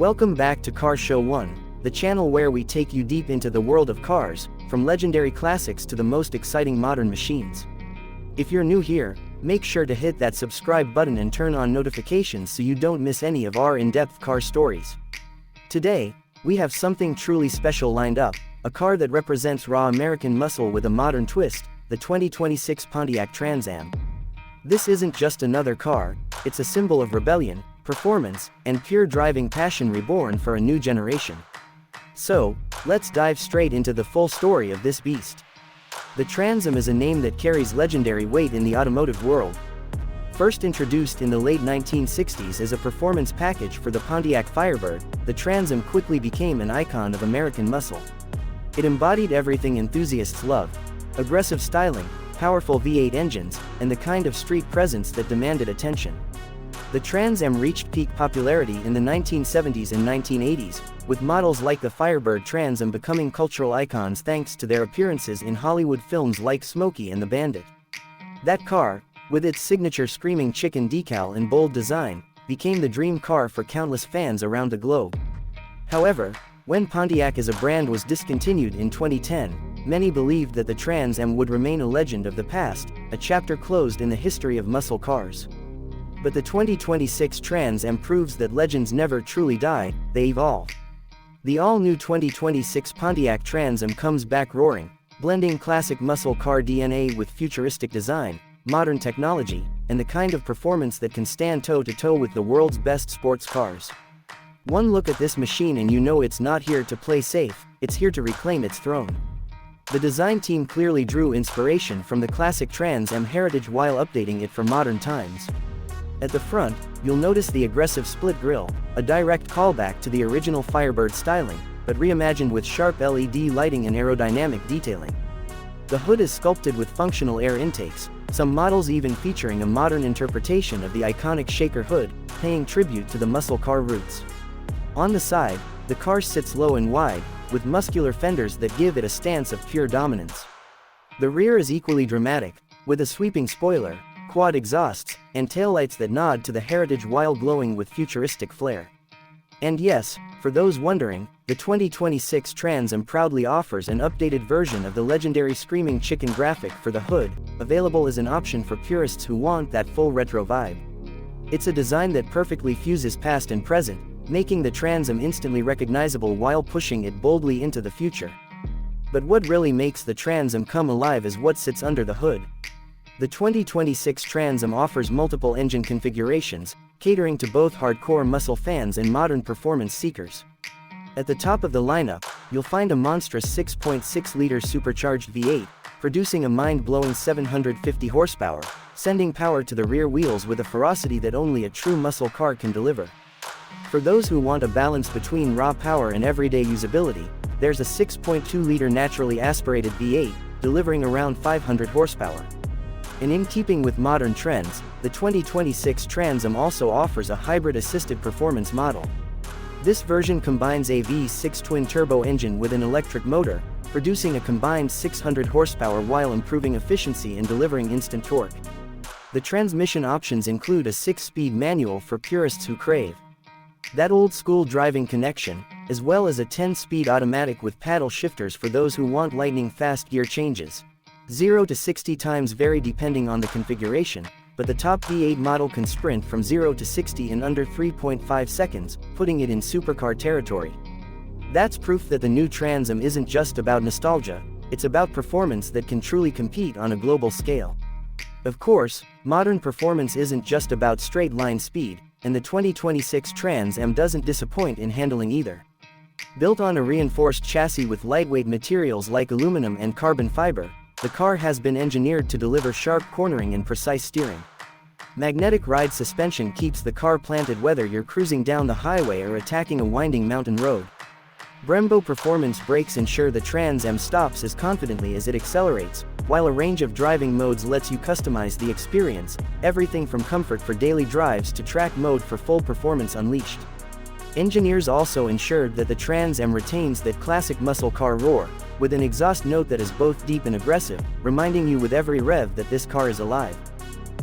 Welcome back to Car Show 1, the channel where we take you deep into the world of cars, from legendary classics to the most exciting modern machines. If you're new here, make sure to hit that subscribe button and turn on notifications so you don't miss any of our in-depth car stories. Today, we have something truly special lined up, a car that represents raw American muscle with a modern twist, the 2026 Pontiac Trans Am. This isn't just another car, it's a symbol of rebellion, performance, and pure driving passion reborn for a new generation. So, let's dive straight into the full story of this beast. The Trans Am is a name that carries legendary weight in the automotive world. First introduced in the late 1960s as a performance package for the Pontiac Firebird, the Trans Am quickly became an icon of American muscle. It embodied everything enthusiasts love: aggressive styling, powerful V8 engines, and the kind of street presence that demanded attention. The Trans Am reached peak popularity in the 1970s and 1980s, with models like the Firebird Trans Am becoming cultural icons thanks to their appearances in Hollywood films like Smokey and the Bandit. That car, with its signature screaming chicken decal and bold design, became the dream car for countless fans around the globe. However, when Pontiac as a brand was discontinued in 2010, many believed that the Trans Am would remain a legend of the past, a chapter closed in the history of muscle cars. But the 2026 Trans Am proves that legends never truly die, they evolve. The all-new 2026 Pontiac Trans Am comes back roaring, blending classic muscle car DNA with futuristic design, modern technology, and the kind of performance that can stand toe-to-toe with the world's best sports cars. One look at this machine and you know it's not here to play safe, it's here to reclaim its throne. The design team clearly drew inspiration from the classic Trans Am heritage while updating it for modern times. At the front, you'll notice the aggressive split grille, a direct callback to the original Firebird styling, but reimagined with sharp LED lighting and aerodynamic detailing. The hood is sculpted with functional air intakes, some models even featuring a modern interpretation of the iconic shaker hood, paying tribute to the muscle car roots. On the side, the car sits low and wide, with muscular fenders that give it a stance of pure dominance. The rear is equally dramatic, with a sweeping spoiler, quad exhausts, and taillights that nod to the heritage while glowing with futuristic flair. And yes, for those wondering, the 2026 Trans Am proudly offers an updated version of the legendary screaming chicken graphic for the hood, available as an option for purists who want that full retro vibe. It's a design that perfectly fuses past and present, making the Trans Am instantly recognizable while pushing it boldly into the future. But what really makes the Trans Am come alive is what sits under the hood. The 2026 Trans Am offers multiple engine configurations, catering to both hardcore muscle fans and modern performance seekers. At the top of the lineup, you'll find a monstrous 6.6-liter supercharged V8, producing a mind-blowing 750 horsepower, sending power to the rear wheels with a ferocity that only a true muscle car can deliver. For those who want a balance between raw power and everyday usability, there's a 6.2-liter naturally aspirated V8, delivering around 500 horsepower. And in keeping with modern trends, the 2026 Trans Am also offers a hybrid assisted performance model. This version combines a V6 twin-turbo engine with an electric motor, producing a combined 600 horsepower while improving efficiency and delivering instant torque. The transmission options include a 6-speed manual for purists who crave that old-school driving connection, as well as a 10-speed automatic with paddle shifters for those who want lightning-fast gear changes. 0 to 60 times vary depending on the configuration, but the top V8 model can sprint from 0 to 60 in under 3.5 seconds, putting it in supercar territory. That's proof that the new Trans Am isn't just about nostalgia, it's about performance that can truly compete on a global scale. Of course, modern performance isn't just about straight-line speed, and the 2026 Trans Am doesn't disappoint in handling either. Built on a reinforced chassis with lightweight materials like aluminum and carbon fiber, the car has been engineered to deliver sharp cornering and precise steering. Magnetic ride suspension keeps the car planted whether you're cruising down the highway or attacking a winding mountain road. Brembo performance brakes ensure the Trans Am stops as confidently as it accelerates, while a range of driving modes lets you customize the experience, everything from comfort for daily drives to track mode for full performance unleashed. Engineers also ensured that the Trans Am retains that classic muscle car roar, with an exhaust note that is both deep and aggressive, reminding you with every rev that this car is alive.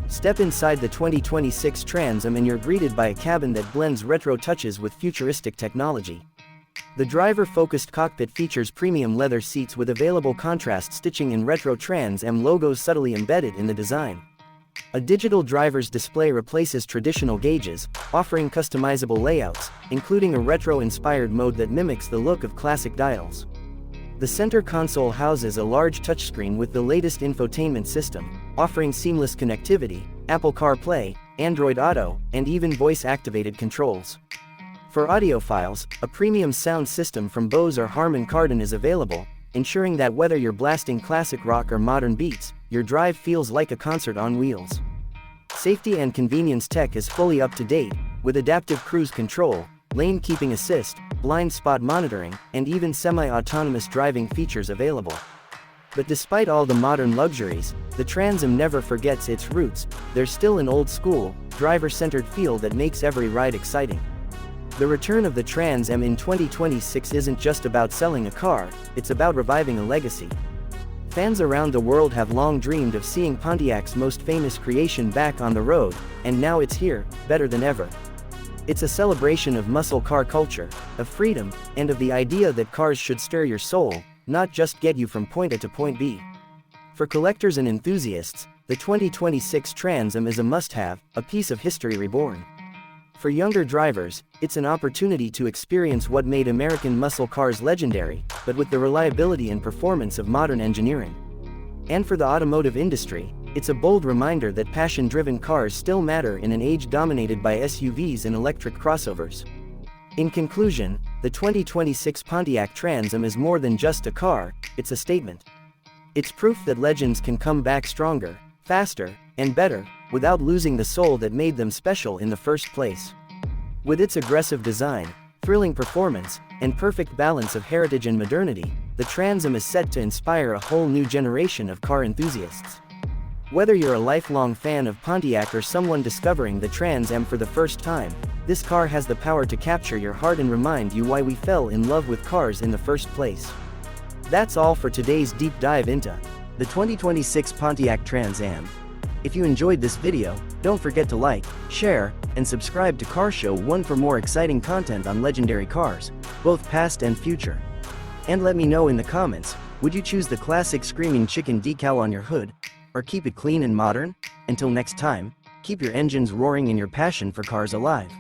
Step inside the 2026 Trans Am and you're greeted by a cabin that blends retro touches with futuristic technology. The driver-focused cockpit features premium leather seats with available contrast stitching and retro Trans Am logos subtly embedded in the design. A digital driver's display replaces traditional gauges, offering customizable layouts, including a retro-inspired mode that mimics the look of classic dials. The center console houses a large touchscreen with the latest infotainment system, offering seamless connectivity, Apple CarPlay, Android Auto, and even voice-activated controls. For audiophiles, a premium sound system from Bose or Harman Kardon is available, ensuring that whether you're blasting classic rock or modern beats, your drive feels like a concert on wheels. Safety and convenience tech is fully up to date, with adaptive cruise control, lane keeping assist, blind spot monitoring, and even semi-autonomous driving features available. But despite all the modern luxuries, the Trans Am never forgets its roots. There's still an old-school, driver-centered feel that makes every ride exciting. The return of the Trans Am in 2026 isn't just about selling a car, it's about reviving a legacy. Fans around the world have long dreamed of seeing Pontiac's most famous creation back on the road, and now it's here, better than ever. It's a celebration of muscle car culture, of freedom, and of the idea that cars should stir your soul, not just get you from point A to point B. For collectors and enthusiasts, the 2026 Trans Am is a must-have, a piece of history reborn. For younger drivers, it's an opportunity to experience what made American muscle cars legendary, but with the reliability and performance of modern engineering. And for the automotive industry, it's a bold reminder that passion-driven cars still matter in an age dominated by SUVs and electric crossovers. In conclusion, the 2026 Pontiac Trans Am is more than just a car, it's a statement. It's proof that legends can come back stronger, faster, and better, without losing the soul that made them special in the first place. With its aggressive design, thrilling performance, and perfect balance of heritage and modernity, the Trans Am is set to inspire a whole new generation of car enthusiasts. Whether you're a lifelong fan of Pontiac or someone discovering the Trans Am for the first time, this car has the power to capture your heart and remind you why we fell in love with cars in the first place. That's all for today's deep dive into the 2026 Pontiac Trans Am. If you enjoyed this video, don't forget to like, share, and subscribe to Car Show 1 for more exciting content on legendary cars, both past and future. And let me know in the comments, would you choose the classic Screaming Chicken decal on your hood, or keep it clean and modern? Until next time, keep your engines roaring and your passion for cars alive.